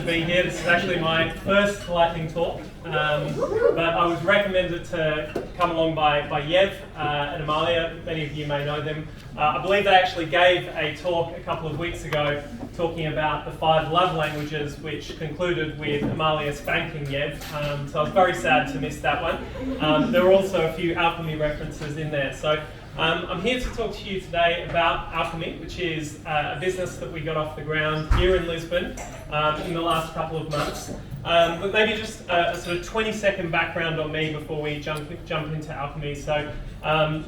to be here. This is actually my first lightning talk, but I was recommended to come along by Yev and Amalia. Many of you may know them. I believe they actually gave a talk a couple of weeks ago talking about the 5 love languages, which concluded with Amalia spanking Yev. So I was very sad to miss that one. There were also a few Alchemy references in there. So I'm here to talk to you today about Alchemy, which is a business that we got off the ground here in Lisbon in the last couple of months. But maybe just a sort of 20-second background on me before we jump into Alchemy. So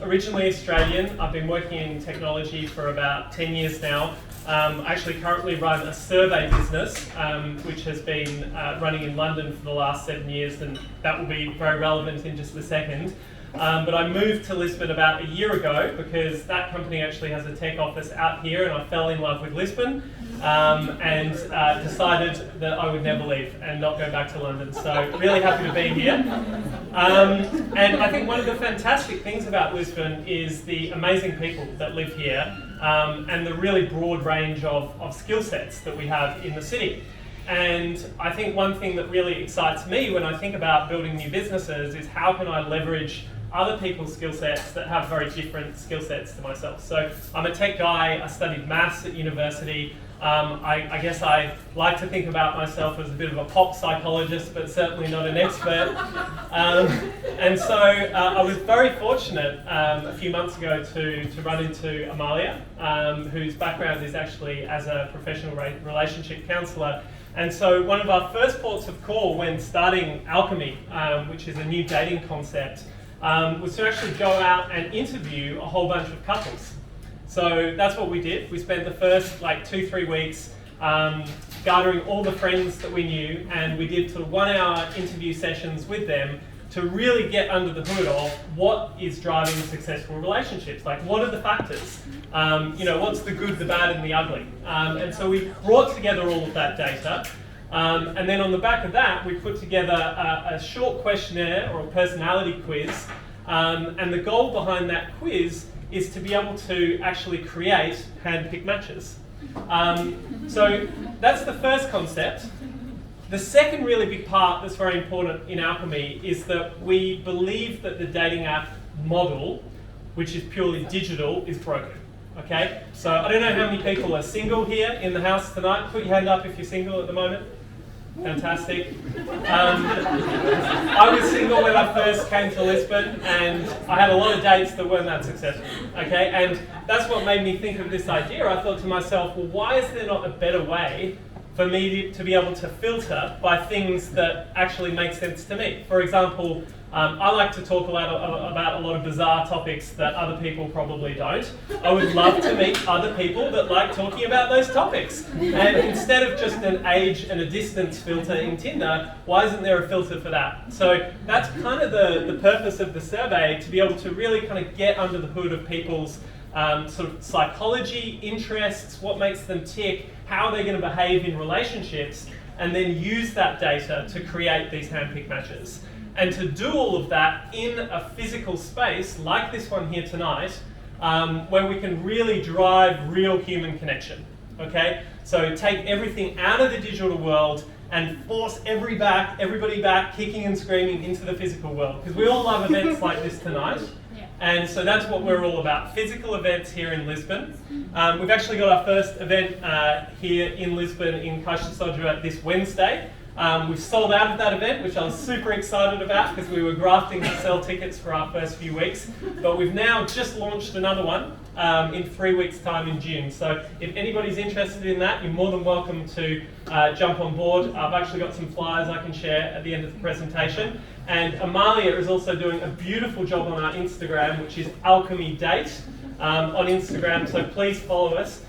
originally Australian, I've been working in technology for about 10 years now. I actually currently run a survey business, which has been running in London for the last 7 years, and that will be very relevant in just a second. But I moved to Lisbon about a year ago because that company actually has a tech office out here, and I fell in love with Lisbon and decided that I would never leave and not go back to London. So really happy to be here. And I think one of the fantastic things about Lisbon is the amazing people that live here and the really broad range of skill sets that we have in the city. And I think one thing that really excites me when I think about building new businesses is how can I leverage other people's skill sets that have very different skill sets to myself. So I'm a tech guy, I studied maths at university. I guess I like to think about myself as a bit of a pop psychologist, but certainly not an expert. And so I was very fortunate a few months ago to run into Amalia, whose background is actually as a professional relationship counsellor. And so one of our first ports of call when starting Alchemy, which is a new dating concept, was to actually go out and interview a whole bunch of couples. So that's what we did. We spent the first 2-3 weeks gathering all the friends that we knew, and we did sort of 1-hour interview sessions with them to really get under the hood of what is driving successful relationships. Like, what are the factors? What's the good, the bad, and the ugly? And so we brought together all of that data. And then on the back of that, we put together a short questionnaire or a personality quiz. And the goal behind that quiz is to be able to actually create hand-picked matches. So that's the first concept. The second really big part that's very important in Alchemy is that we believe that the dating app model, which is purely digital, is broken. Okay? So I don't know how many people are single here in the house tonight. Put your hand up if you're single at the moment. Fantastic. I was single when I first came to Lisbon, and I had a lot of dates that weren't that successful. Okay, and that's what made me think of this idea. I thought to myself, well, why is there not a better way for me to be able to filter by things that actually make sense to me? For example, I like to talk about a lot of bizarre topics that other people probably don't. I would love to meet other people that like talking about those topics. And instead of just an age and a distance filter in Tinder, why isn't there a filter for that? So that's kind of the purpose of the survey, to be able to really kind of get under the hood of people's sort of psychology, interests, what makes them tick, how they're going to behave in relationships, and then use that data to create these hand-picked matches. And to do all of that in a physical space like this one here tonight, where we can really drive real human connection. Okay? So take everything out of the digital world and force everybody back, kicking and screaming into the physical world. Because we all love events like this tonight. And so that's what we're all about, physical events here in Lisbon. We've actually got our first event here in Lisbon in Caixa de Sodré this Wednesday. We've sold out of that event, which I was super excited about because we were grafting to sell tickets for our first few weeks. But we've now just launched another one in 3 weeks' time in June. So if anybody's interested in that, you're more than welcome to jump on board. I've actually got some flyers I can share at the end of the presentation. And Amalia is also doing a beautiful job on our Instagram, which is Alchemy Date on Instagram. So please follow us,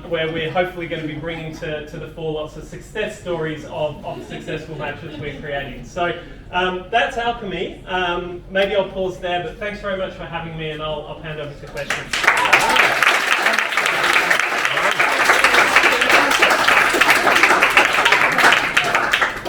where we're hopefully going to be bringing to the fore lots of success stories of successful matches we're creating. So that's Alchemy. Maybe I'll pause there, but thanks very much for having me, and I'll hand over to questions.